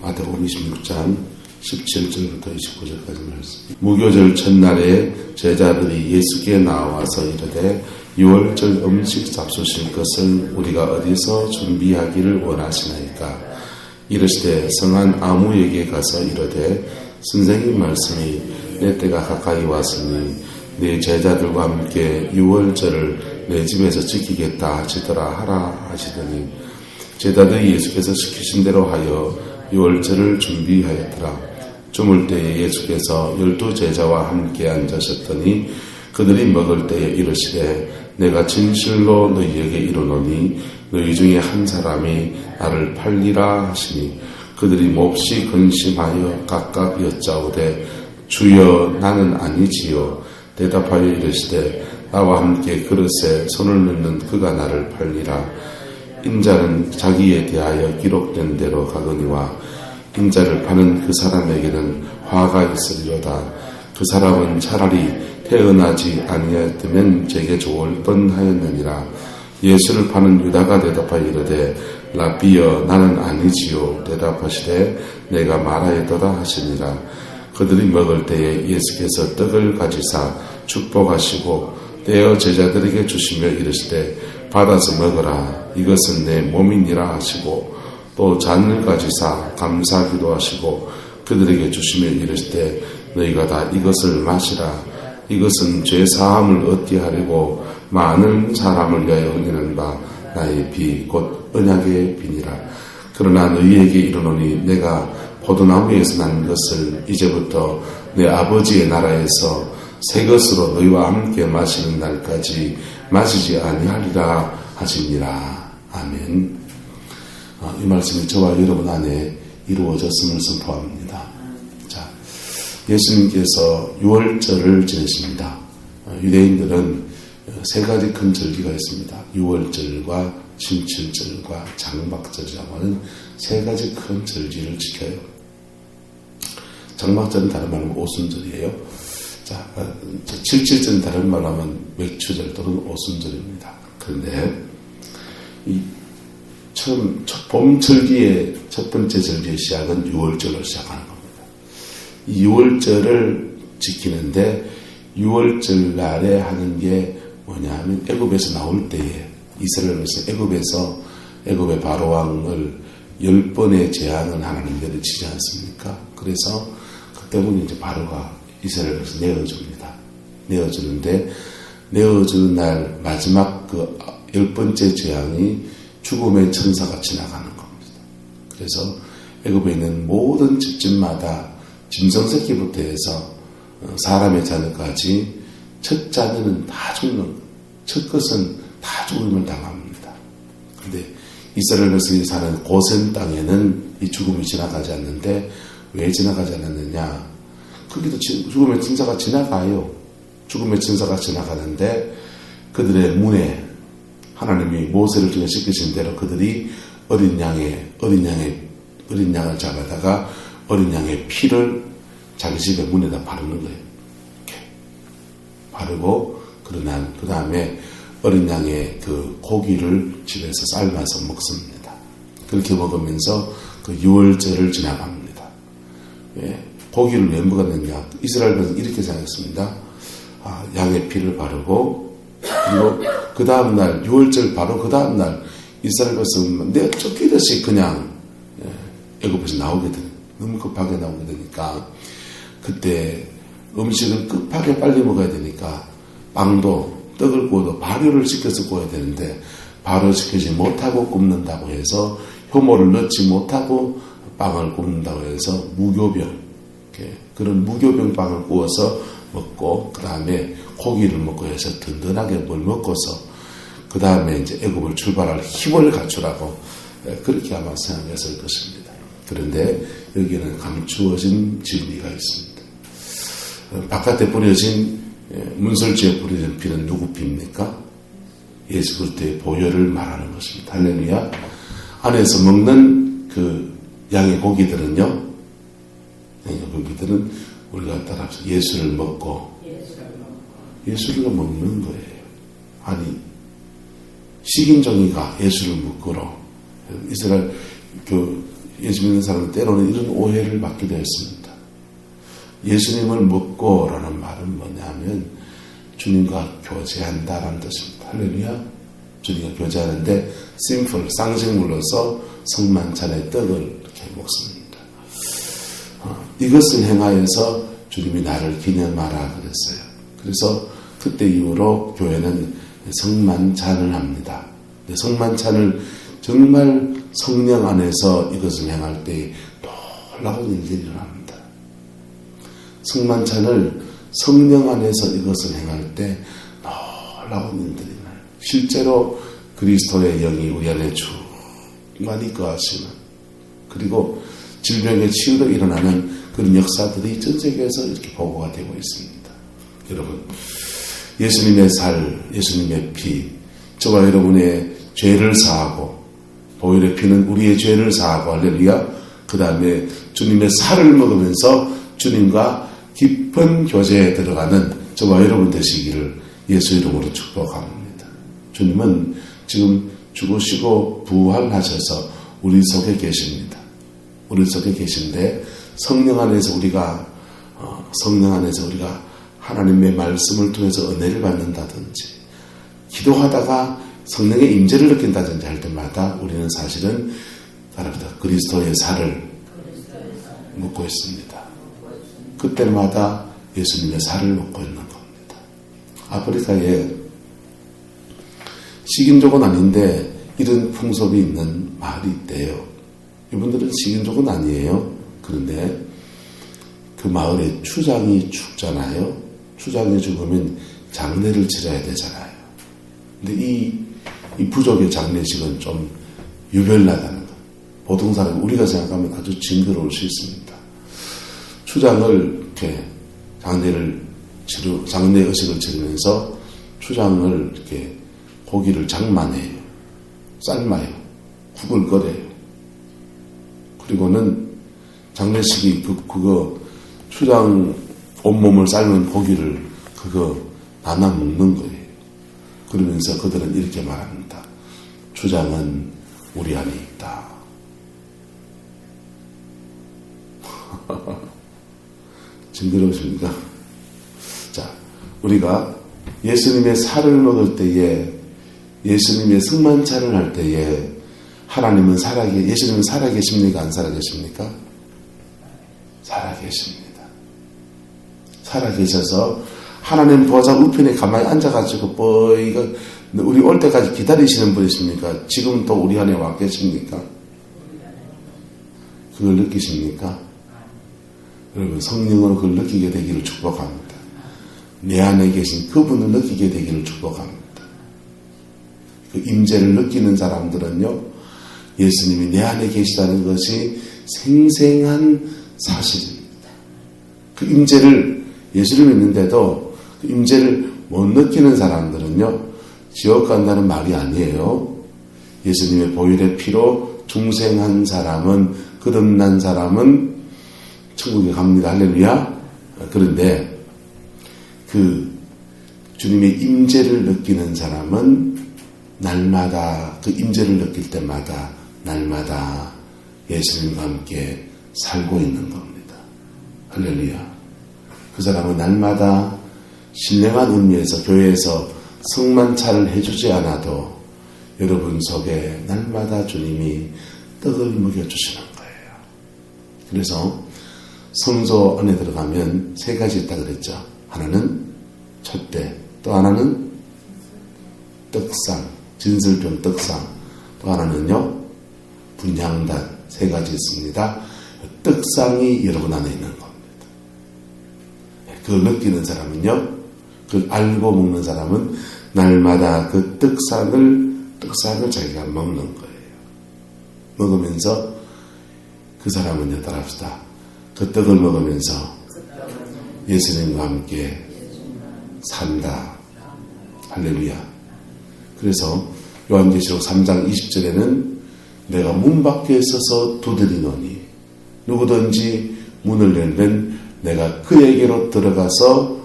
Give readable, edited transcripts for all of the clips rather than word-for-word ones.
마태복음 26장 17절부터 29절까지 말씀. 무교절 첫날에 제자들이 예수께 나와서 이르되 유월절 음식 잡수실 것을 우리가 어디서 준비하기를 원하시나이까? 이르시되 성한 아무에게 가서 이르되 선생님 말씀이 내 때가 가까이 왔으니 네 제자들과 함께 유월절을 내 집에서 지키겠다 하시더라 하라 하시더니 제자들이 예수께서 시키신 대로 하여 유월절을 준비하였더라. 주물 때에 예수께서 12 제자와 함께 앉으셨더니 그들이 먹을 때에 이르시되 내가 진실로 너희에게 이르노니 너희 중에 한 사람이 나를 팔리라 하시니 그들이 몹시 근심하여 각각 여짜오되 주여 나는 아니지요. 대답하여 이르시되 나와 함께 그릇에 손을 넣는 그가 나를 팔리라. 인자는 자기에 대하여 기록된 대로 가거니와 인자를 파는 그 사람에게는 화가 있으리로다. 그 사람은 차라리 태어나지 아니하였으면 제게 좋을 뻔하였느니라. 예수를 파는 유다가 대답하여 이르되 라비여 나는 아니지요. 대답하시되 내가 말하였도다 하시니라. 그들이 먹을 때에 예수께서 떡을 가지사 축복하시고 떼어 제자들에게 주시며 이르시되 받아서 먹으라. 이것은 내 몸이니라 하시고 또 잔을 가지사 감사 기도하시고 그들에게 주시며 이르시되 너희가 다 이것을 마시라. 이것은 죄 사함을 얻게 하려고 많은 사람을 위하여 흘리는 바 나의 피 곧 언약의 비니라. 그러나 너희에게 이르노니 내가 포도나무에서 난 것을 이제부터 내 아버지의 나라에서 새 것으로 너희와 함께 마시는 날까지 마시지 아니하리라 하시니라. 아멘. 이 말씀이 저와 여러분 안에 이루어졌음을 선포합니다. 자, 예수님께서 유월절을 지내십니다. 유대인들은 세 가지 큰 절기가 있습니다. 유월절과 신칠절과 장막절이라고 하는 세 가지 큰 절기를 지켜요. 장막절은 다른 말로 오순절이에요. 자, 칠칠절은 다른 말로 하면 맥추절 또는 오순절입니다. 그런데 이 봄절기의 첫 번째 절기의 시작은 유월절로 시작하는 겁니다. 이 유월절을 지키는데 유월절 날에 하는 게 뭐냐 하면 애굽에서 나올 때에 이스라엘에서 애굽의 바로왕을 10번의 재앙을 하나님 내리치지 않습니까? 그래서 그때부터 이제 바로가 이스라엘에서 내어줍니다. 내어주는데 내어주는 날 마지막 그 10번째 재앙이 죽음의 천사가 지나가는 겁니다. 그래서 애굽에 있는 모든 집집마다 짐승새끼부터 해서 사람의 자녀까지 첫 자녀는 다 죽는, 첫 것은 다 죽음을 당합니다. 그런데 이스라엘에서 사는 고센 땅에는 이 죽음이 지나가지 않는데 왜 지나가지 않았느냐? 거기도 죽음의 천사가 지나가요. 죽음의 천사가 지나가는데 그들의 문에 하나님이 모세를 통해 시키신 대로 그들이 어린 양을 잡아다가 어린 양의 피를 자기 집의 문에다 바르는 거예요. 이렇게 바르고 그 다음에 어린 양의 그 고기를 집에서 삶아서 먹습니다. 그렇게 먹으면서 그 유월절을 지나갑니다. 왜? 고기를 왜 먹었느냐? 이스라엘은 이렇게 생각했습니다. 양의 피를 바르고 그리고 그 다음날 유월절 바로 그 다음날 이스라엘 백성은 내가 쫓기듯이 그냥 애굽에서 나오게 되는 너무 급하게 나오게 되니까 그때 음식을 급하게 빨리 먹어야 되니까 빵도 떡을 구워도 발효를 시켜서 구워야 되는데 발효시키지 못하고 굽는다고 해서 효모를 넣지 못하고 빵을 굽는다고 해서 무교병 그런 무교병 빵을 구워서 먹고 그 다음에 고기를 먹고 해서 든든하게 뭘 먹고서 그 다음에 이제 애굽을 출발할 힘을 갖추라고 그렇게 아마 생각했을 것입니다. 그런데 여기에는 감추어진 진리가 있습니다. 바깥에 뿌려진 문설주에 뿌려진 피는 누구 피입니까? 예수 그리스도의 보혈을 말하는 것입니다. 할렐루야. 안에서 먹는 그 양의 고기들은요, 우리가 따라서 예수를 먹고 예수를 먹는 거예요. 아니 식인종이가 예수를 먹으러 이스라엘 그 예수 믿는 사람은 때로는 이런 오해를 받게 되었습니다. 예수님을 믿고라는 말은 뭐냐면 주님과 교제한다라는 뜻입니다. 할렐루야. 주님과 교제하는데 심플, 쌍식물로서 성만찬의 떡을 이렇게 먹습니다. 이것을 행하여서 주님이 나를 기념하라 그랬어요. 그래서 그때 이후로 교회는 성만찬을 합니다. 성만찬을 정말 성령 안에서 이것을 행할 때 놀라운 일들이 일어납니다. 성만찬을 성령 안에서 이것을 행할 때 놀라운 일들이 일어나요. 실제로 그리스도의 영이 우리 안에 충만히 거하시는, 그리고 질병의 치유로 일어나는 그런 역사들이 전 세계에서 이렇게 보고가 되고 있습니다. 여러분, 예수님의 살, 예수님의 피, 저와 여러분의 죄를 사하고, 보혈의 피는 우리의 죄를 사하고, 할렐루야. 그 다음에 주님의 살을 먹으면서 주님과 깊은 교제에 들어가는 저와 여러분 되시기를 예수 이름으로 축복합니다. 주님은 지금 죽으시고 부활하셔서 우리 속에 계십니다. 우리 속에 계신데 성령 안에서 우리가 하나님의 말씀을 통해서 은혜를 받는다든지, 기도하다가 성령의 임재를 느낀다든지 할 때마다 우리는 사실은 그리스도의 살을 먹고 있습니다. 그때마다 예수님의 살을 먹고 있는 겁니다. 아프리카에 식인족은 아닌데 이런 풍습이 있는 마을이 있대요. 이분들은 식인족은 아니에요. 그런데 그 마을에 추장이 죽잖아요. 추장이 죽으면 장례를 치러야 되잖아요. 근데 이 부족의 장례식은 좀 유별나다는 거. 보통 사람, 우리가 생각하면 아주 징그러울 수 있습니다. 추장을 이렇게 장례 의식을 치르면서 추장을 이렇게 고기를 장만해요. 삶아요. 국을 끓여요. 그리고는 장례식이 그거 추장 온몸을 삶은 고기를 그거 나눠 먹는 거예요. 그러면서 그들은 이렇게 말합니다. 추장은 우리 안에 있다. 징그러우십니까? 자, 우리가 예수님의 살을 먹을 때에, 예수님의 성만찬을 할 때에 하나님은 예수님은 살아계십니까? 안 살아계십니까? 살아계십니다. 살아계셔서 하나님 보좌 우편에 가만히 앉아가지고 우리 올 때까지 기다리시는 분이십니까? 지금 또 우리 안에 와 계십니까? 그걸 느끼십니까? 여러분, 성령으로 그걸 느끼게 되기를 축복합니다. 내 안에 계신 그분을 느끼게 되기를 축복합니다. 그 임재를 느끼는 사람들은요, 예수님이 내 안에 계시다는 것이 생생한 사실입니다. 그 임재를, 예수를 믿는데도 그 임재를 못 느끼는 사람들은요, 지옥 간다는 말이 아니에요. 예수님의 보혈의 피로 중생한 사람은, 거듭난 사람은 천국에 갑니다. 할렐루야. 그런데 그 주님의 임재를 느끼는 사람은 날마다, 그 임재를 느낄 때마다 날마다 예수님과 함께 살고 있는 겁니다. 할렐루야. 그 사람은 날마다 신령한 의미에서 교회에서 성만찬을 해주지 않아도 여러분 속에 날마다 주님이 떡을 먹여주시는 거예요. 그래서 성소 안에 들어가면 세 가지 있다 그랬죠. 하나는 촛대, 또 하나는 떡상, 진설병 떡상, 또 하나는요 분향단, 세 가지 있습니다. 떡상이 여러분 안에 있는 겁니다. 그걸 느끼는 사람은요, 그걸 알고 먹는 사람은 날마다 그 떡상을 자기가 먹는 거예요. 먹으면서 그 사람은요, 따라합시다. 그 떡을 먹으면서 예수님과 함께 산다. 할렐루야. 그래서 요한계시록 3장 20절에는 내가 문 밖에 서서 두드리노니 누구든지 문을 열면 내가 그에게로 들어가서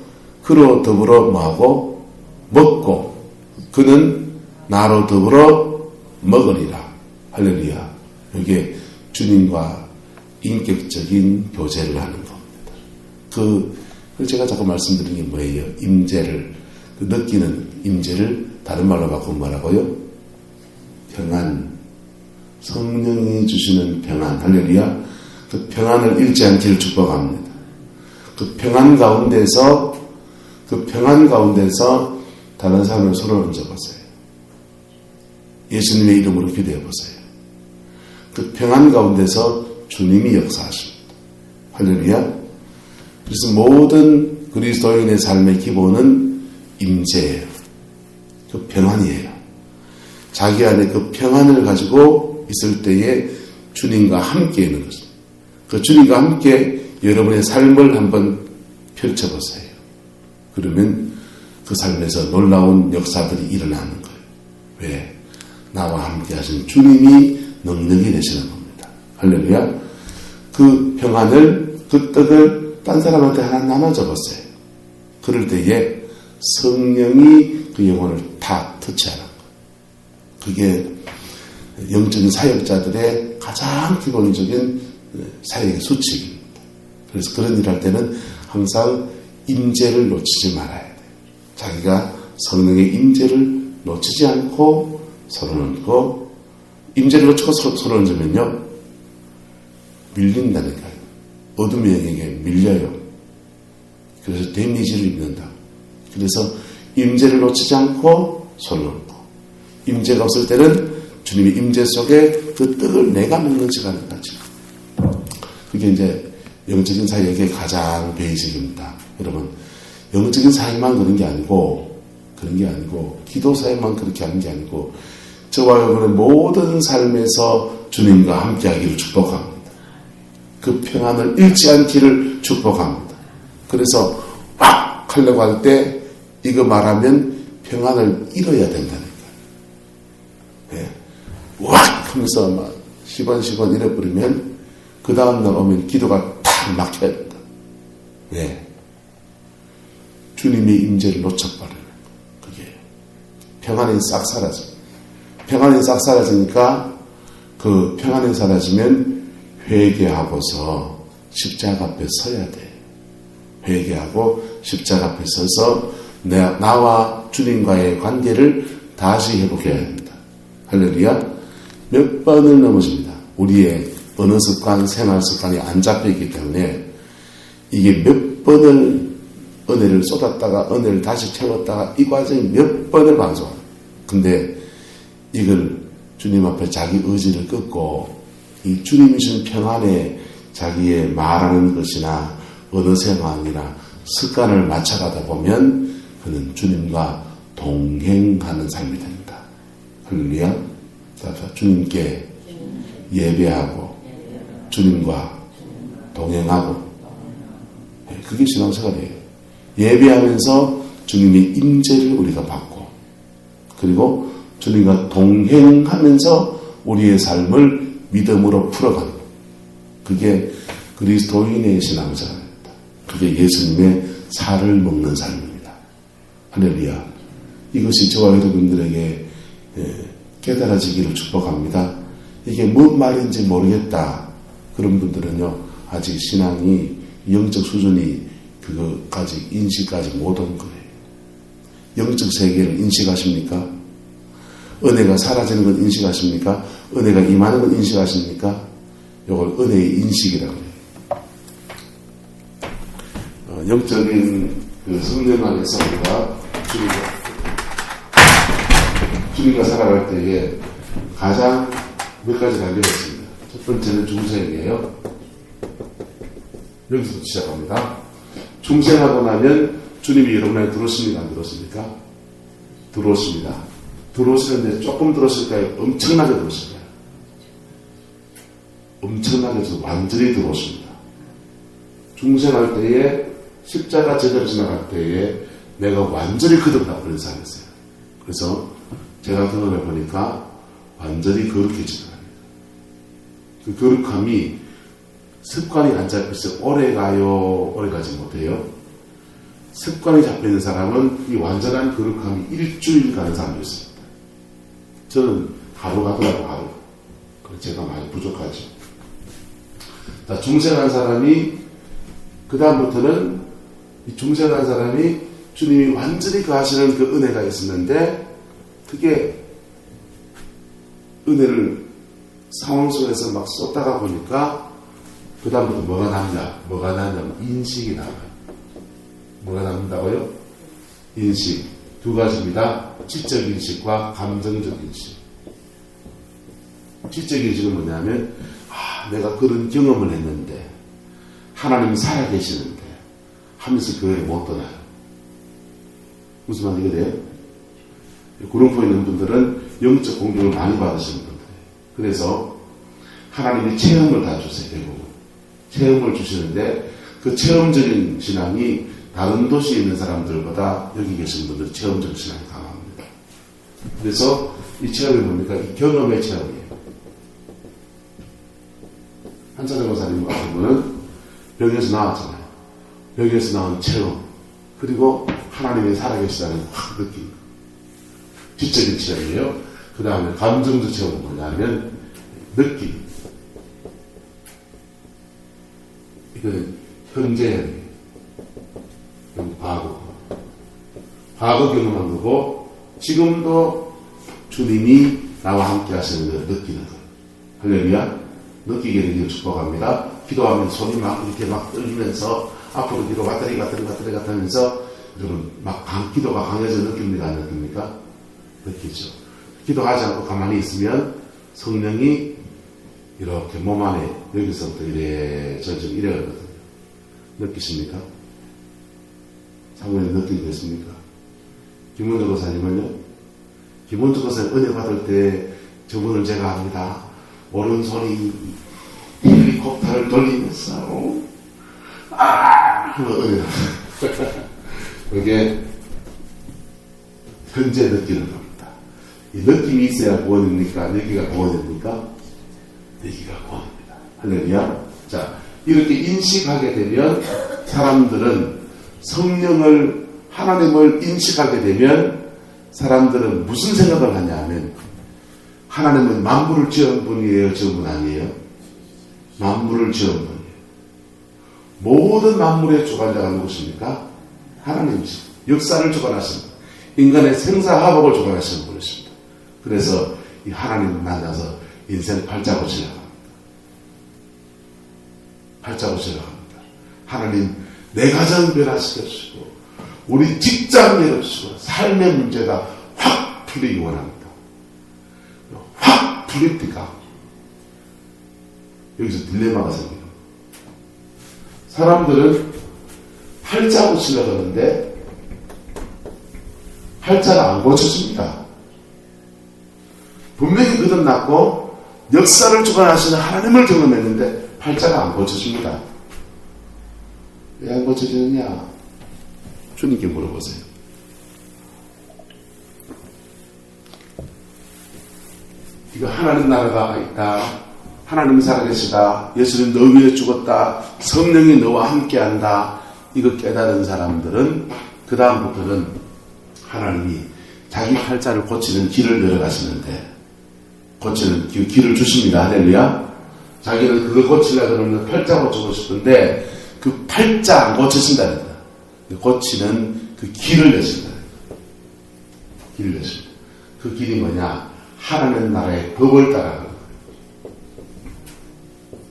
그로 더불어 뭐하고 먹고 그는 나로 더불어 먹으리라. 할렐루야. 이게 주님과 인격적인 교제를 하는 겁니다. 제가 자꾸 말씀드린 게 뭐예요? 임재를, 느끼는 임재를 다른 말로 바꾸면 뭐라고요? 평안. 성령이 주시는 평안. 할렐루야. 그 평안을 잃지 않기를 축복합니다. 그 평안 가운데서 다른 사람을 손을 얹어보세요. 예수님의 이름으로 기도해보세요. 그 평안 가운데서 주님이 역사하십니다. 할렐루야. 그래서 모든 그리스도인의 삶의 기본은 임재예요. 그 평안이에요. 자기 안에 그 평안을 가지고 있을 때에 주님과 함께 있는 것입니다. 그 주님과 함께 여러분의 삶을 한번 펼쳐보세요. 그러면 그 삶에서 놀라운 역사들이 일어나는 거예요. 왜? 나와 함께 하신 주님이 능력이 되시는 겁니다. 할렐루야. 그 평안을, 그 떡을 딴 사람한테 하나 나눠줘 보세요. 그럴 때에 성령이 그 영혼을 다 터치하는 거예요. 그게 영적인 사역자들의 가장 기본적인 사역의 수칙입니다. 그래서 그런 일을 할 때는 항상 임재를 놓치지 말아야 돼요. 자기가 성령의 임재를 놓치지 않고 손을 얹고, 임재를 놓치고 손을 얹으면요 밀린다니까요. 어둠의 영에게 밀려요. 그래서 데미지를 입는다. 그래서 임재를 놓치지 않고 손을 얹고, 임재가 없을 때는 주님의 임재 속에 그 떡을 내가 먹는 시간을 가지고, 그게 이제 영적인 사역의 가장 베이직입니다. 여러분, 영적인 사역만 그런 게 아니고, 기도 사역만 그렇게 하는 게 아니고, 저와 여러분의 모든 삶에서 주님과 함께 하기를 축복합니다. 그 평안을 잃지 않기를 축복합니다. 그래서 막 하려고 할 때 이거 말하면 평안을 잃어야 된다니까요. 네. 와! 하면서 막 시번 잃어버리면 그 다음날 오면 기도가 탁 막혀야 된다. 왜? 주님의 임재를 놓쳐버리는 거예요. 그게 평안이 싹 사라져. 평안이 싹 사라지니까 그 평안이 사라지면 회개하고서 십자가 앞에 서야 돼. 회개하고 십자가 앞에 서서 나와 주님과의 관계를 다시 회복해야 합니다. 할렐루야. 몇 번을 넘어집니다. 우리의 어느 습관, 생활 습관이 안 잡혀있기 때문에 이게 몇 번을 은혜를 쏟았다가 은혜를 다시 채웠다가 이 과정이 몇 번을 방송합니다. 근데 이걸 주님 앞에 자기 의지를 끊고 이 주님이 주신 평안에 자기의 말하는 것이나 어느 생활이나 습관을 맞춰가다 보면 그는 주님과 동행하는 삶이 됩니다. 할렐루야. 주님께 예배하고 주님과 동행하고, 그게 신앙생활이에요. 예배하면서 주님의 임재를 우리가 받고, 그리고 주님과 동행하면서 우리의 삶을 믿음으로 풀어가는 것. 그게 그리스도인의 신앙생활입니다. 그게 예수님의 살을 먹는 삶입니다. 할렐루야. 이것이 저와 여러분들에게 깨달아지기를 축복합니다. 이게 뭔 말인지 모르겠다. 그런 분들은요, 아직 신앙이 영적 수준이 그거까지 인식까지 못 온 거예요. 영적 세계를 인식하십니까? 은혜가 사라지는 건 인식하십니까? 은혜가 임하는 건 인식하십니까? 이걸 은혜의 인식이라고 해요. 영적인 그 성령 안에서 우리가 주님과 살아갈 때에 가장 몇 가지 관계가 있습니다. 첫 번째는 중생이에요. 여기서부터 시작합니다. 중생하고 나면 주님이 여러분에게 들어오십니까? 안 들어오십니까? 들어오십니다. 들어오시는데 조금 들어오실까요? 엄청나게 들어오실까요? 엄청나게 완전히 들어오십니다. 중생할 때에 십자가 제대로 지나갈 때에 내가 완전히 거듭나 버린 사람이었어요. 그래서 제가 경험해 보니까 완전히 거룩해지더랍니다. 그 거룩함이 습관이 안 잡혀서 오래 가요, 오래 가지 못해요. 습관이 잡혀있는 사람은 이 완전한 거룩함이 일주일 가는 사람이었습니다. 저는 하루 가더라고, 하루. 그래서 제가 많이 부족하죠. 자, 중생한 사람이, 그다음부터는 이 중생한 사람이 주님이 완전히 거하시는 그 은혜가 있었는데, 그게 은혜를 상황 속에서 막 쏟다가 보니까, 그다음부터 뭐가 남냐면 인식이 나와요. 뭐가 남는다고요? 인식. 두 가지입니다. 지적 인식과 감정적 인식. 지적 인식은 뭐냐면, 내가 그런 경험을 했는데, 하나님이 살아계시는데, 하면서 교회를 못 떠나요. 무슨 말인지 돼요? 구름포에 있는 분들은 영적 공격을 많이 받으시는 분들이에요. 그래서 하나님이 체험을 다 주세요. 결국은. 체험을 주시는데, 그 체험적인 신앙이 다른 도시에 있는 사람들보다 여기 계신 분들 체험적 신앙이 강합니다. 그래서 이 체험이 뭡니까? 이 경험의 체험이에요. 한차정 목사님 같은 분은 병에서 나왔잖아요. 병에서 나온 체험, 그리고 하나님이 살아계시다는 확 느낌. 지적인 체험이에요. 그 다음에 감정적 체험은 뭐냐면 느낌. 이거는 현재 과거 경험한 거고, 지금도 주님이 나와 함께 하시는 걸 느끼는 거. 할렐루야. 느끼게 되기를 축복합니다. 기도하면 손이 막 이렇게 막 떨리면서 앞으로 뒤로 왔다리 하면서 여러분 막 기도가 강해져 느낍니까? 안 느낍니까? 느끼죠. 기도하지 않고 가만히 있으면 성령이 이렇게 몸 안에 여기서부터 이래 가거든요. 느끼십니까? 사모님 느끼겠습니까? 김원주 교사님은요? 김원주 교사님 은혜 받을 때 저분을 제가 합니다. 오른손이 헬리콥터를 돌리면서 하면 은혜 그게 현재 느끼는 겁니다. 이 느낌이 있어야 구원입니까? 여기가 구원입니까? 여기가 구원입니다. 할렐루야. 자, 이렇게 인식하게 되면 사람들은 성령을, 하나님을 인식하게 되면 사람들은 무슨 생각을 하냐면, 하나님은 만물을 지은 분이에요? 지은 분 아니에요? 만물을 지은 분이에요. 모든 만물의 주관자가 누구십니까? 하나님이십니다. 역사를 주관하신 분. 인간의 생사화복을 주관하시는 분이십니다. 그래서 이 하나님을 만나서 인생 팔자고 지나갑니다. 팔자고 지나갑니다. 하나님, 내 가정 변화시켜주시고, 우리 직장 내려주시고, 삶의 문제가 확 풀리기 원합니다. 확 풀립니까? 여기서 딜레마가 생겨요. 사람들은 팔자고 지나가는데 팔자가 안 고쳐집니다. 분명히 거듭났고 역사를 주관하시는 하나님을 경험했는데 팔자가 안 고쳐집니다. 왜 안 고쳐지느냐? 주님께 물어보세요. 이거 하나님 나라가 있다. 하나님이 살아계시다. 예수님 너 위해 죽었다. 성령이 너와 함께한다. 이거 깨달은 사람들은 그 다음부터는 하나님이 자기 팔자를 고치는 길을 내려가시는데, 고치는 길을 주십니다. 할렐루야. 자기는 그걸 고치려고 그러면 팔자 고치고 싶은데 그 팔자 안 고치신다는 거야. 고치는 그 길을 내신다. 길을 내신다. 그 길이 뭐냐? 하나님 나라의 법을 따라가는 거예요.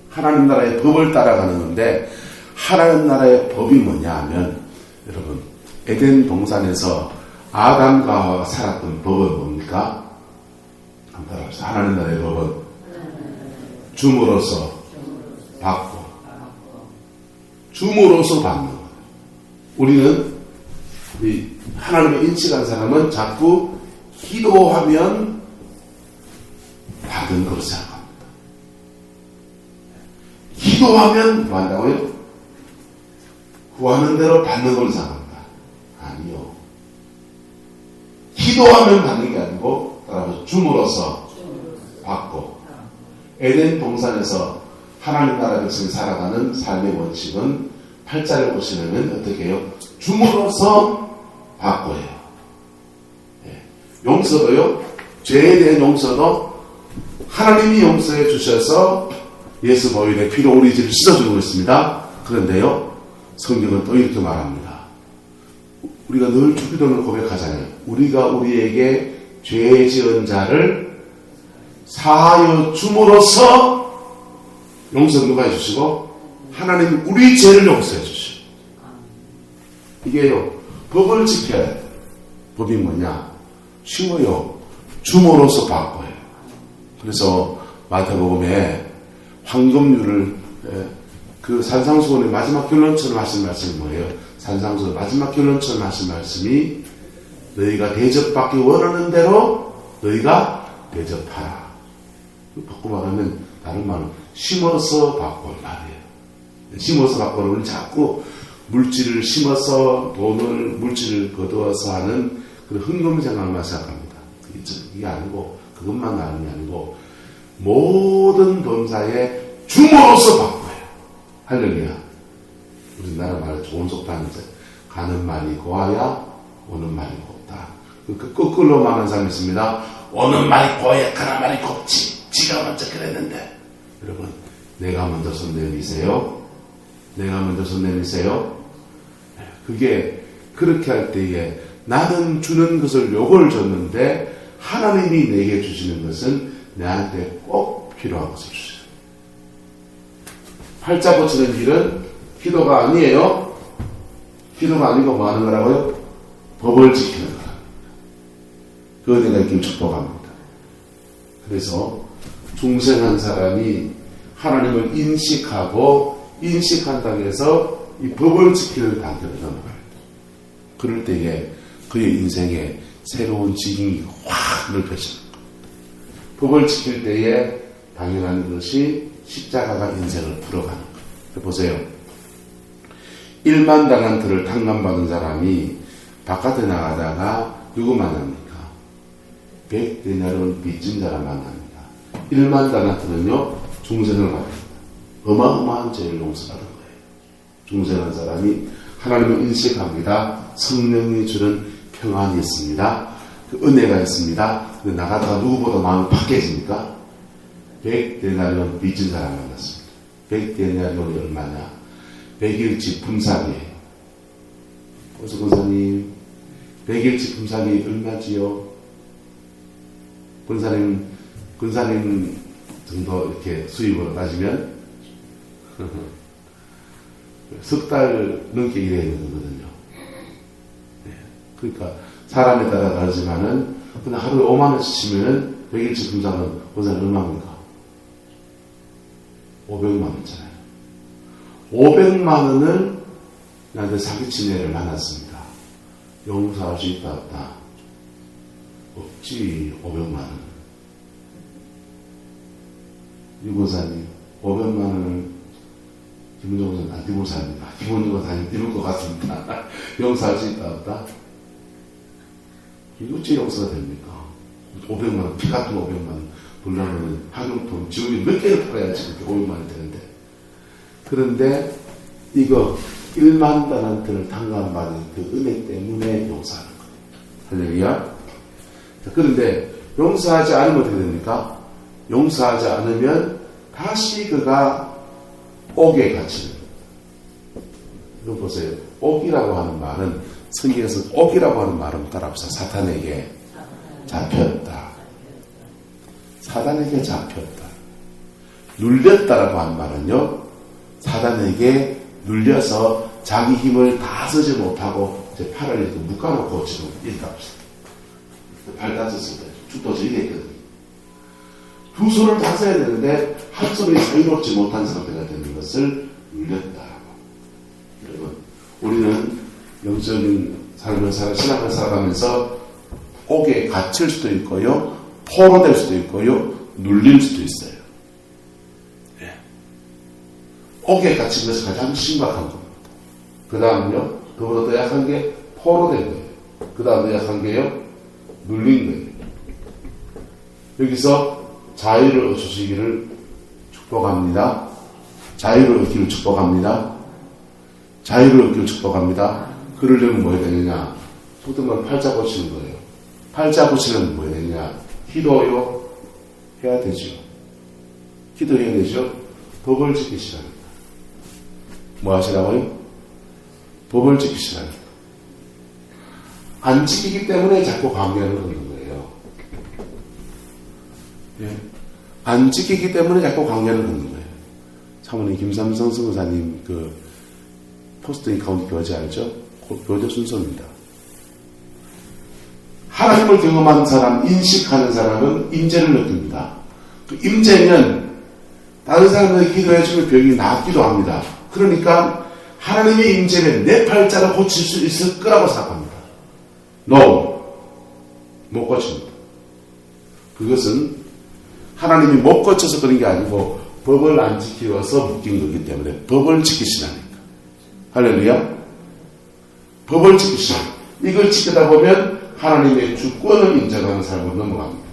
하나님 나라의 법을 따라가는 건데, 하나님 나라의 법이 뭐냐 하면, 여러분, 에덴 동산에서 아담과 하와가 살았던 법은 뭡니까? 한번 따라합시다. 하나님 나라의 법은 줌으로써 받고, 줌으로써 받는 거예요. 우리는 하나님을 인식한 사람은 자꾸 기도하면 받은 걸로 생각합니다. 기도하면 뭐 한다고요? 구하는 대로 받는 걸로 생각합니다. 아니요. 기도하면 받는 게 아니고 따라서 줌으로써 받고, 에덴 동산에서 하나님 나라 백성이 살아가는 삶의 원칙은 팔자를 보시면 어떻게 해요? 줌으로써 받고 해요. 용서도요, 죄에 대한 용서도 하나님이 용서해 주셔서 예수 보혈의 피로 우리 죄를 씻어주고 있습니다. 그런데요, 성경은 또 이렇게 말합니다. 우리가 늘 주기도를 고백하잖아요. 우리가 우리에게 죄 지은 자를 사하여 줌으로써 용서 누가 해주시고 하나님 우리 죄를 용서해 주시고. 이게요, 법을 지켜야 돼요. 법이 뭐냐? 쉬워요. 줌으로써 바꿔요. 그래서 마태복음에 황금률을 그 산상수훈의 마지막 결론처럼 하신 말씀이 뭐예요? 산상수훈의 마지막 결론처럼 하신 말씀이 너희가 대접받기 원하는 대로 너희가 대접하라. 바꿔 말하면 다른 말은 심어서 바꿔 말이에요. 심어서 바꿔는 우리 자꾸 물질을 심어서 돈을 물질을 거두어서 하는 그런 흥금생활만 생각합니다. 이게 아니고 그것만 아는 게 아니고 모든 범사에 주모로서 바꿔요. 할렐루야. 우리나라 말 좋은 속담인데 가는 말이 고와야 오는 말이 곱다. 그 거꾸로 말하는 사람이 있습니다. 오는 말이 고와야 가는 말이 곱지. 지가 먼저 그랬는데. 여러분, 내가 먼저 손 내미세요. 내가 먼저 손 내미세요. 그게 그렇게 할 때에 나는 주는 것을 요걸 줬는데 하나님이 내게 주시는 것은 내한테 꼭 필요한 것을 주셔요. 팔자 고치는 일은 기도가 아니에요. 기도가 아니고 뭐 하는 거라고요? 법을 지키는 거랍니다. 그거 내가 이렇게 축복합니다. 그래서 중생한 사람이 하나님을 인식한다고 해서 이 법을 지키는 단계로 넘어가야 돼요. 그럴 때에 그의 인생에 새로운 지경이 확 넓혀지는 거예요. 법을 지킬 때에 당연한 것이 십자가가 인생을 풀어가는 거예요. 보세요. 1만 달란트를 탕감받은 사람이 바깥에 나가다가 누구 만납니까? 100데나리온을 빚진 사람 만납니다. 1만 달란트는요, 중생을 받습니다. 어마어마한 죄를 용서받은 거예요. 중생한 사람이 하나님을 인식합니다. 성령이 주는 평안이 있습니다. 그 은혜가 있습니다. 근데 나가다가 누구보다 마음이 바뀌어집니까? 100데나리온 빚진 사람 만났습니다. 100데나리온이 얼마냐? 100일치 품삯이에요. 그래서 권사님, 100일치 품삯이 얼마지요? 권사님 정도 이렇게 수입으로 따지면 석 달 넘게 일해야 되는 거거든요. 네. 그러니까 사람에 따라 다르지만은 그냥 하루에 5만 원씩 치면은 100일치 품삯은 권사님 얼마입니까? 500만 원이잖아요. 500만 원을 나한테 사기친 애를 만났습니다. 용서할 수 있다 없다? 없지. 500만 원. 유고사님 500만 원을 기본적으로 안 띄고 삽니다. 기본적으로 다 띄울 것 같습니다. 용서할 수 있다 없다? 이거 어찌 용서가 됩니까? 500만 원, 피 같은 500만 원 벌려면 학용품 지원이 몇 개를 팔아야지 그렇게 500만 원이 되는데. 그런데 이거 1만 달란트를 탕감받은 그 은혜 때문에 용서하는 거예요. 할렐루야. 그런데 용서하지 않으면 어떻게 됩니까? 용서하지 않으면 다시 그가 옥에 갇히는 거예요. 이거 보세요. 옥이라고 하는 말은 성경에서 옥이라고 하는 말은 따라합시다. 사탄에게 잡혔다. 사단에게 잡혔다. 눌렸다라고 하는 말은요, 사단에게 눌려서 자기 힘을 다 쓰지 못하고 이제 팔을 이렇게 묶어놓고 지금 이렇게 합시다. 팔 다쳤을 때 죽도서 이래 있거든요. 두 손을 다 써야 되는데 한 손이 자유롭지 못한 상태가 되는 것을 눌렸다라고. 여러분, 우리는 영적인 삶을 신앙을 살아가면서 옥에 갇힐 수도 있고요, 포로될 수도 있고요, 눌릴 수도 있어요. 네. 옥에 갇힌 것이 가장 심각한 겁니다. 그 다음은요, 그보다 더 약한 게 포로된 거예요. 그 다음 더 약한 게요, 눌린 거예요. 여기서 자유를 얻으시기를 축복합니다. 자유를 얻기를 축복합니다. 자유를 얻기를 축복합니다. 그러려면 뭐 해야 되느냐? 소등은 팔자 고치는 거예요. 팔자 고치려면 뭐 해야 되느냐? 기도요? 해야 되죠. 기도해야 되죠. 법을 지키시라는 거예요. 뭐 하시라고요? 법을 지키시라는 거예요. 안 지키기 때문에 자꾸 관계를 걷는 거예요. 예. 안 지키기 때문에 자꾸 관계를 걷는 거예요. 사모님 김삼성 선교사님 그 포스팅 카운티 교재 알죠? 그 교재 순서입니다. 하나님을 경험한 사람, 인식하는 사람은 임재를 느낍니다. 그 임재면 다른 사람들이 기도해주면 병이 낫기도 합니다. 그러니까 하나님의 임재는 내 팔자를 고칠 수 있을 거라고 생각합니다. No. 못 고칩니다. 그것은 하나님이 못 고쳐서 그런 게 아니고 법을 안 지키어서 묶인 거기 때문에 법을 지키시라니까. 할렐루야. 법을 지키시라. 이걸 지키다 보면 하나님의 주권을 인정하는 삶으로 넘어갑니다.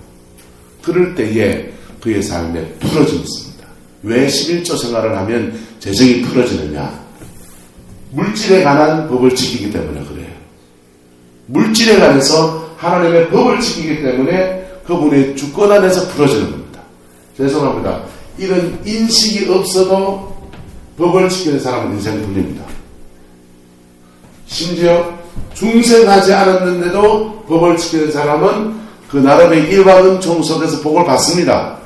그럴 때에 그의 삶에 풀어짐이 있습니다. 왜 11조 생활을 하면 재정이 풀어지느냐? 물질에 관한 법을 지키기 때문에 그래요. 물질에 관해서 하나님의 법을 지키기 때문에 그분의 주권 안에서 풀어지는 겁니다. 죄송합니다. 이런 인식이 없어도 법을 지키는 사람은 인생이 풀립니다. 심지어 중생하지 않았는데도 법을 지키는 사람은 그 나름의 일반은 종속에서 복을 받습니다.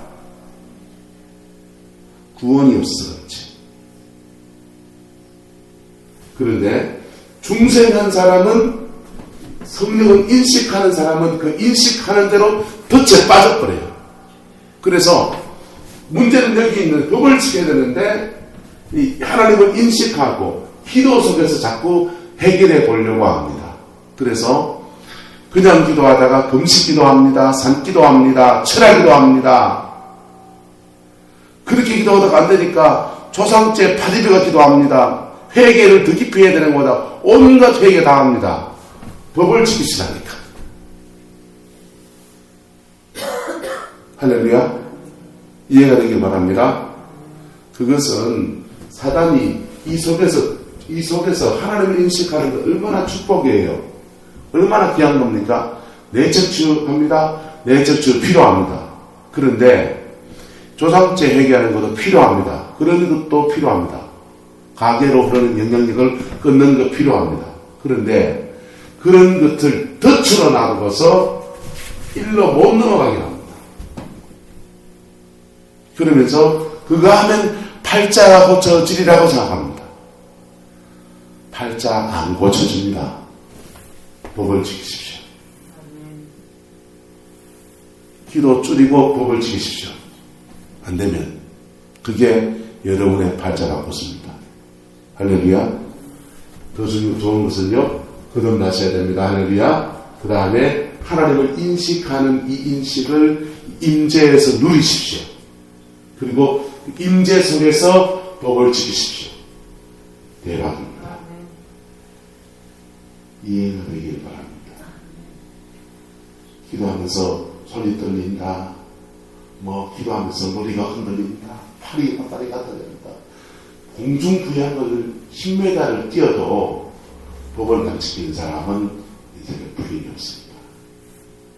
구원이 없어서 그렇지. 그런데 중생한 사람은, 성령을 인식하는 사람은 그 인식하는 대로 덫에 빠져버려요. 그래서 문제는 여기 있는 법을 지켜야 되는데 이 하나님을 인식하고 기도 속에서 자꾸 해결해 보려고 합니다. 그래서 그냥 기도하다가 금식 기도합니다. 산 기도합니다. 철야 기도합니다. 그렇게 기도하다가 안 되니까 조상제 파리비가 기도합니다. 회개를 더 깊이 해야 되는 거다. 온갖 회개 다 합니다. 법을 지키시라니까. 할렐루야. 이해가 되길 바랍니다. 그것은 사단이 이 속에서 하나님을 인식하는 것 얼마나 축복이에요. 얼마나 귀한 겁니까? 내척추합니다. 내척추 필요합니다. 그런데 조상제 회개하는 것도 필요합니다. 그런 것도 필요합니다. 가계로 흐르는 영향력을 끊는 것 필요합니다. 그런데 그런 것을 덫으로 놔두고서 일로 못 넘어가게 합니다. 그러면서 그거 하면 팔자 고쳐지리라고 생각합니다. 팔자 안 고쳐집니다. 법을 지키십시오. 기도 줄이고 법을 지키십시오. 안 되면 그게 여러분의 팔자가 고칩니다. 할렐루야. 더 좋은 것은요, 거듭나셔야 됩니다. 할렐루야. 그 다음에 하나님을 인식하는 이 인식을 임재에서 누리십시오. 그리고 임재 속에서 법을 지키십시오. 대박입니다. 이해가 되길 바랍니다. 기도하면서 손이 떨린다. 기도하면서 머리가 흔들린다. 팔이 다리가 흔들린다. 공중부양을 10m를 뛰어도 법을 안 지키는 사람은 인생에 불행이 없습니다.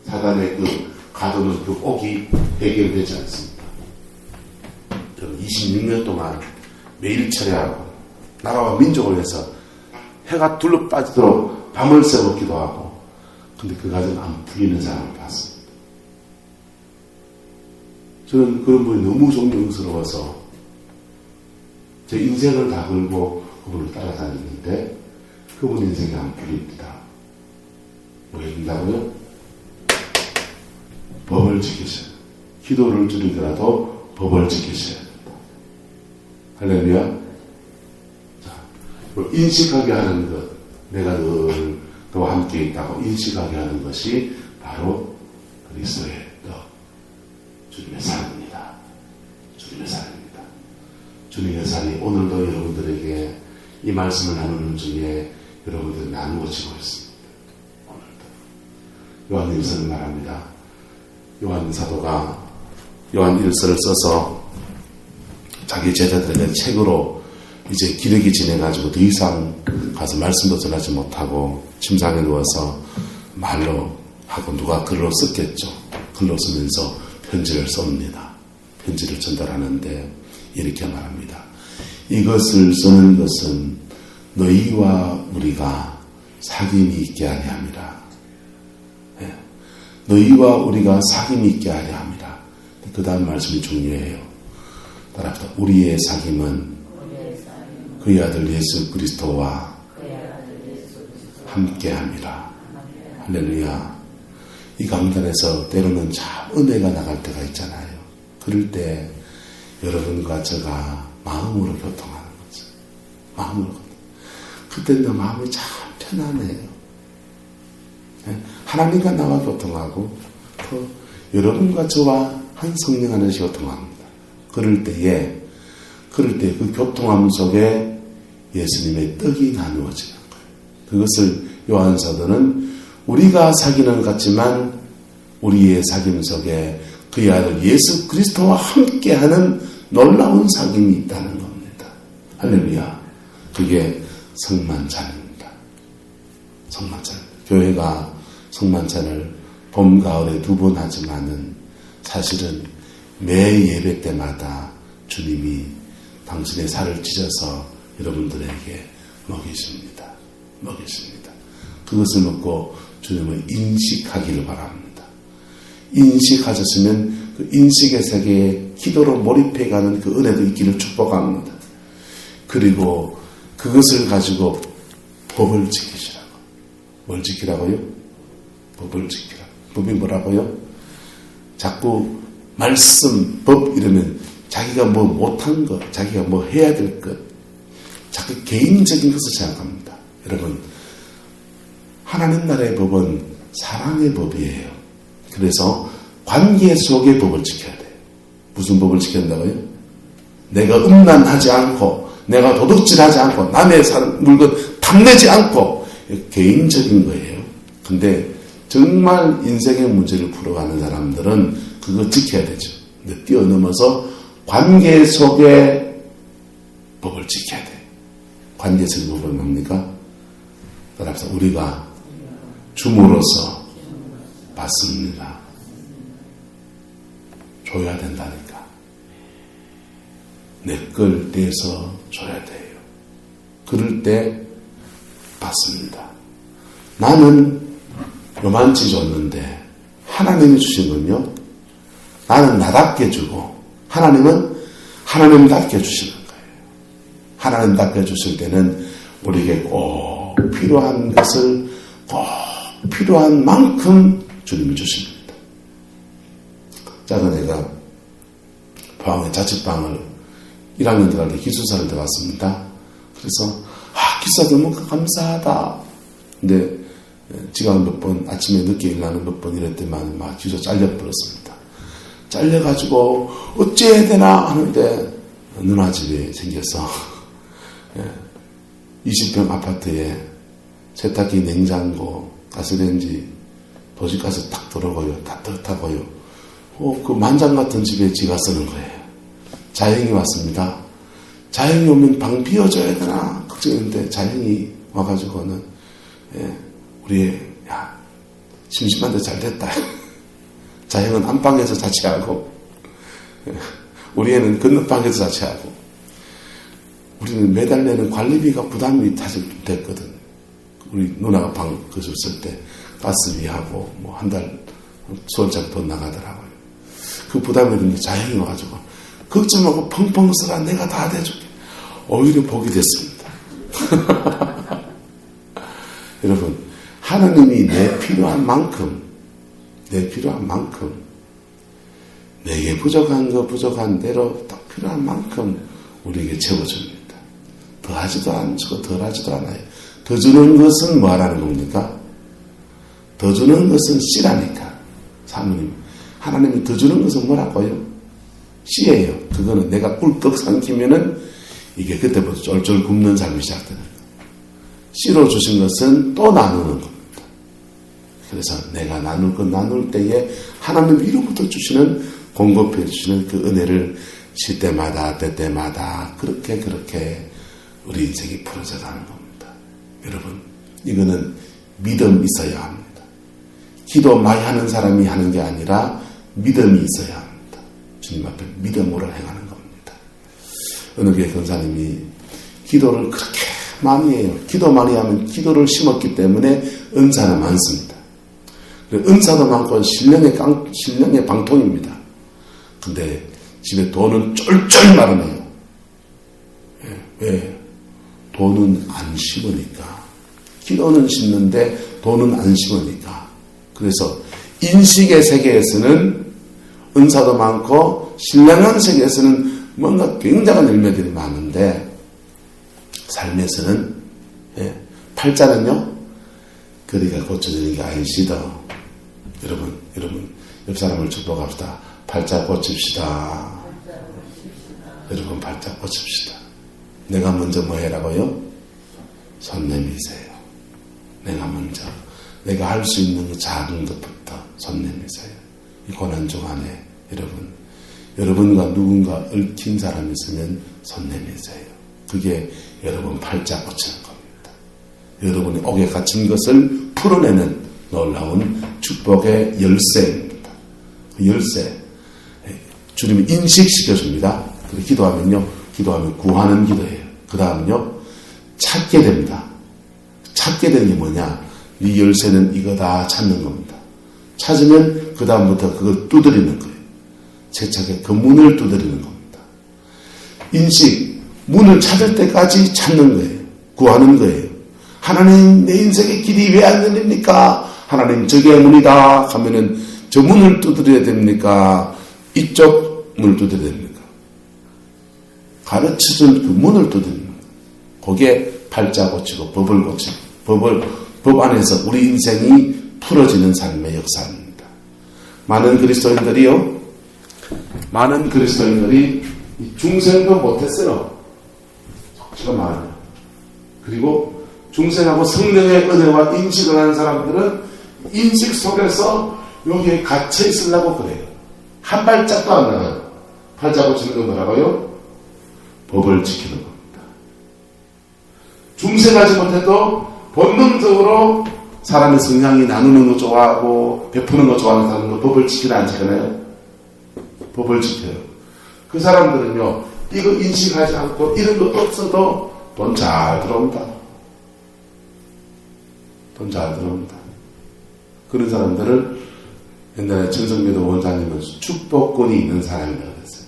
사단의 그 가두는 그 옥이 해결되지 않습니다. 저는 26년 동안 매일 철야하고 나라와 민족을 위해서 해가 둘러 빠지도록 밤을 새고 기도하고, 근데 그 과정 안 풀리는 사람을 봤습니다. 저는 그런 분이 너무 존경스러워서 제 인생을 다 걸고 그분을 따라다니는데 그분 인생이 안 풀립니다. 왜 된다고요? 법을 지키셔야 돼요. 기도를 줄이더라도 법을 지키셔야 된다. 할렐루야. 자, 인식하게 하는 것, 내가 늘 그와 함께 있다고 인식하게 하는 것이 바로 그리스도의 떡, 주님의 살입니다. 주님의 살입니다. 주님의 살이 오늘도 여러분들에게 이 말씀을 나누는 중에 여러분들이 나누어지고 있습니다. 오늘도 요한일서는 말합니다. 요한 사도가 요한 일서를 써서 자기 제자들에게 책으로 이제 기력이 지내가지고 더 이상 가서 말씀도 전하지 못하고 침상에 누워서 말로 하고 누가 글로 썼겠죠. 글로 쓰면서 편지를 씁니다. 편지를 전달하는데 이렇게 말합니다. 이것을 쓰는 것은 너희와 우리가 사귐이 있게 하려 함이라. 너희와 우리가 사귐이 있게 하려 함이라. 그 다음 말씀이 중요해요. 따라합시다. 우리의 사귐은 그의 아들 예수 그리스도와 함께 함이라. 할렐루야. 이 강단에서 때로는 참 은혜가 나갈 때가 있잖아요. 그럴 때 여러분과 제가 마음으로 교통하는 거죠. 마음으로. 그때는 마음이 참 편안해요. 하나님과 나와 교통하고 또 여러분과 저와 한 성령 안에서 교통합니다. 그럴 때에 그 교통함 속에 예수님의 떡이 나누어지는 거예요. 그것을 요한 사도는 우리가 사귀는 것 같지만 우리의 사귐 속에 그의 아들 예수 그리스도와 함께하는 놀라운 사귐이 있다는 겁니다. 할렐루야. 그게 성만찬입니다. 성만찬. 교회가 성만찬을 봄, 가을에 2번 하지만은 사실은 매 예배 때마다 주님이 당신의 살을 찢어서 여러분들에게 먹이십니다. 그것을 먹고 주님을 인식하기를 바랍니다. 인식하셨으면 그 인식의 세계에 기도로 몰입해가는 그 은혜도 있기를 축복합니다. 그리고 그것을 가지고 법을 지키시라고. 뭘 지키라고요? 법을 지키라고. 법이 뭐라고요? 자꾸 말씀, 법 이러면 자기가 뭐 못한 것, 자기가 뭐 해야 될 것, 자꾸 개인적인 것을 생각합니다. 여러분, 하나님 나라의 법은 사랑의 법이에요. 그래서 관계 속의 법을 지켜야 돼요. 무슨 법을 지켜야 된다고요? 내가 음란하지 않고, 내가 도둑질하지 않고, 남의 물건 탐내지 않고, 개인적인 거예요. 근데 정말 인생의 문제를 풀어가는 사람들은 그거 지켜야 되죠. 근데 뛰어넘어서 관계 속의 법을 지켜야 돼요. 관계 속의 법은 뭡니까? 따라서 우리가 줌으로써 받습니다. 줘야 된다니까. 내 걸 떼서 줘야 돼요. 그럴 때 받습니다. 나는 요만치 줬는데 하나님이 주신 건요. 나는 나답게 주고 하나님은 하나님답게 주시는 거예요. 하나님답게 주실 때는 우리에게 꼭 필요한 것을 꼭 필요한 만큼 주님이 주십니다. 작은 애가 포항에 자취방을 1학년 들어갈 때 기숙사를 들어갔습니다. 그래서 기숙사 너무 감사하다. 근데 지가 몇 번 아침에 늦게 일어나는 몇 번 이럴 때만 막 기숙사 잘려버렸습니다. 잘려가지고 어찌해야 되나 하는데 누나 집에 생겨서 20평 아파트에 세탁기, 냉장고, 가스레인지, 도시가스 딱 들어오고요. 따뜻하고요. 그 만장 같은 집에 지가 쓰는 거예요. 자영이 왔습니다. 자영이 오면 방 비워줘야 되나 걱정했는데 자영이 와가지고는 우리 심심한데 잘 됐다. 자영은 안방에서 자취하고 우리 애는 건너방에서 자취하고 우리는 매달 내는 관리비가 부담이 사실 됐거든. 우리 누나가 방 거실 쓸 때 가스비하고 뭐 한 달 수원장 돈 나가더라고요. 그 부담이 있는데 자영이 와가지고 걱정하고 펑펑 쓰라 내가 다 대줄게. 오히려 복이 됐습니다. 여러분 하나님이 내 필요한 만큼 내게 부족한 거 부족한 대로 딱 필요한 만큼 우리에게 채워줍니다. 더하지도 않고 덜하지도 않아요. 더 주는 것은 뭐 하라는 겁니까? 더 주는 것은 씨라니까. 사모님 하나님이 더 주는 것은 뭐라고요? 씨예요. 그거는 내가 꿀떡 삼키면은 이게 그때부터 쫄쫄 굶는 삶이 시작되는 거예요. 씨로 주신 것은 또 나누는 겁니다. 그래서 내가 나눌 때에 하나님 이로부터 주시는 공급해 주시는 그 은혜를 쉴 때마다 때때마다 그렇게 우리 인생이 풀어져 가는 겁니다. 여러분 이거는 믿음 있어야 합니다. 기도 많이 하는 사람이 하는 게 아니라 믿음이 있어야 합니다. 주님 앞에 믿음으로 행하는 겁니다. 어느 교회 권사님이 기도를 그렇게 많이 해요. 기도 많이 하면 기도를 심었기 때문에 은사는 많습니다. 은사도 많고 신령의 방통입니다. 근데 집에 돈은 쫄쫄 마르네요. 왜? 돈은 안 심으니까. 기도는 심는데 돈은 안 심으니까. 그래서 인식의 세계에서는 은사도 많고 신령한 세계에서는 뭔가 굉장한 열매들이 많은데 삶에서는 팔자는요 거리가 고쳐지는 게 아니시다. 여러분 옆 사람을 축복합시다. 팔자 고칩시다. 여러분 팔자 고칩시다. 내가 먼저 뭐 해라고요? 손 내미세요. 내가 먼저 내가 할 수 있는 그 작은 것부터 손 내미세요. 이 고난 중 안에 여러분과 누군가 얽힌 사람이 있으면 손 내미세요. 그게 여러분 팔자 고치는 겁니다. 여러분이 옥에 갇힌 것을 풀어내는 놀라운 축복의 열쇠입니다. 그 열쇠 주님이 인식시켜줍니다. 그리고 기도하면 구하는 기도예요. 그 다음은요 찾게 됩니다. 찾게 되는 게 뭐냐? 이 열쇠는 이거다 찾는 겁니다. 찾으면 그 다음부터 그걸 두드리는 거예요. 세차게 그 문을 두드리는 겁니다. 인식, 문을 찾을 때까지 찾는 거예요. 구하는 거예요. 하나님 내 인생의 길이 왜 안 열립니까? 하나님 저게 문이다 하면은 저 문을 두드려야 됩니까? 이쪽 문을 두드려야 됩니까? 가르쳐준 그 문을 두드리는 거예요. 거기에 팔자 고치고 법을 고치고 법 안에서 우리 인생이 풀어지는 삶의 역사입니다. 많은 그리스도인들이 중생도 못했어요. 속지가 많아요. 그리고 중생하고 성령의 은혜와 인식을 하는 사람들은 인식 속에서 여기에 갇혀 있으려고 그래요. 한 발짝도 안 나가요. 팔자 고치는 건 뭐라고요? 법을 지키는 겁니다. 중생하지 못해도 본능적으로 사람의 성향이 나누는 거 좋아하고 베푸는 거 좋아하는 사람은 법을 지키나 안 지키나요? 법을 지켜요. 그 사람들은요 이거 인식하지 않고 이런 거 없어도 돈 잘 들어옵니다. 돈 잘 들어옵니다. 그런 사람들을 옛날에 전성미도 원사님은 축복권이 있는 사람이라고 했어요.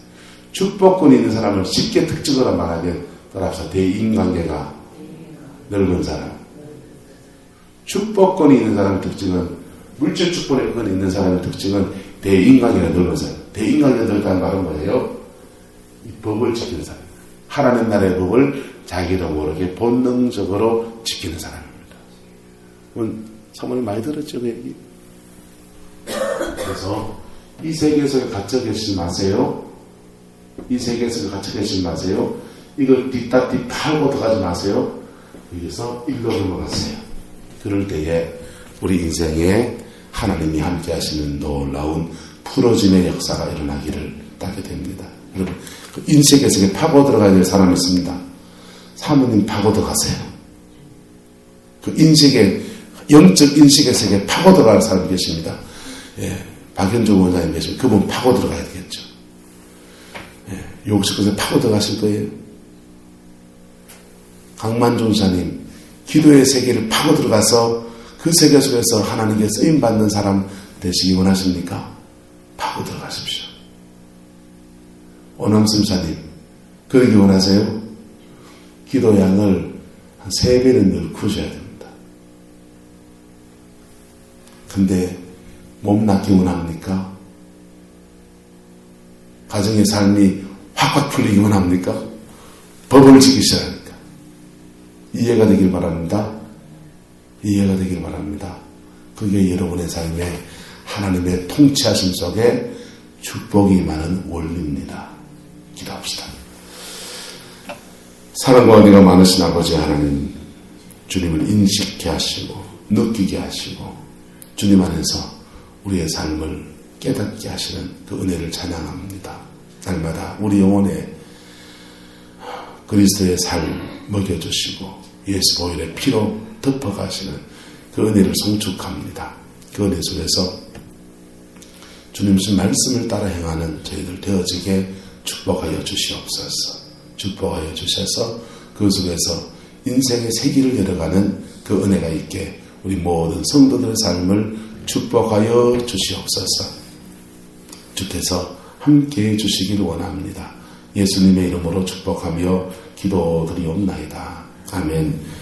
축복권이 있는 사람을 쉽게 특징으로 말하면 따라서 대인관계가 넓은 사람. 축복권이 있는 사람의 특징은 물질 축복권이 있는 사람의 특징은 대인관계가 넓은 사람. 대인관계가 넓다는 말은 뭐예요? 이 법을 지키는 사람. 하나님 나라의 법을 자기도 모르게 본능적으로 지키는 사람입니다. 사모님 많이 들었죠, 그 얘기? 그래서 이 세계에서 갇혀 계시지 마세요. 이 세계에서 갇혀 계시지 마세요. 이걸 뒷다뒤 팔고 들어가지 마세요. 여기서 일로 넘어가세요. 그럴 때에 우리 인생에 하나님이 함께 하시는 놀라운 풀어짐의 역사가 일어나기를 따게 됩니다. 여러분, 그 인식의 세계에 파고 들어가야 될 사람이 있습니다. 사모님 파고 들어가세요. 그 인식의, 영적 인식의 세계에 파고 들어갈 사람이 계십니다. 예, 박현종 원장님 계시면 그분 파고 들어가야 되겠죠. 예, 욕실 곳에 파고 들어가실 거예요. 강만종 사님, 기도의 세계를 파고 들어가서 그 세계 속에서 하나님께 쓰임받는 사람 되시기 원하십니까? 파고 들어가십시오. 오남순 사님, 그러기 원하세요? 기도량을 한 3배는 늘크셔야 됩니다. 근데 몸 낫기 원합니까? 가정의 삶이 확확 풀리기 원합니까? 법을 지키셔야 합니까? 이해가 되길 바랍니다. 이해가 되길 바랍니다. 그게 여러분의 삶에 하나님의 통치하심 속에 축복이 많은 원리입니다. 기도합시다. 사랑과 은혜가 많으신 아버지 하나님, 주님을 인식케 하시고 느끼게 하시고 주님 안에서 우리의 삶을 깨닫게 하시는 그 은혜를 찬양합니다. 날마다 우리 영혼에 그리스도의 삶 먹여주시고 예수 보혈의 피로 덮어가시는 그 은혜를 송축합니다. 그 은혜 속에서 주님 신 말씀을 따라 행하는 저희들 되어지게 축복하여 주시옵소서. 축복하여 주셔서 그 속에서 인생의 세기를 열어가는 그 은혜가 있게 우리 모든 성도들의 삶을 축복하여 주시옵소서. 주께서 함께해 주시기를 원합니다. 예수님의 이름으로 축복하며 기도드리옵나이다. 아멘.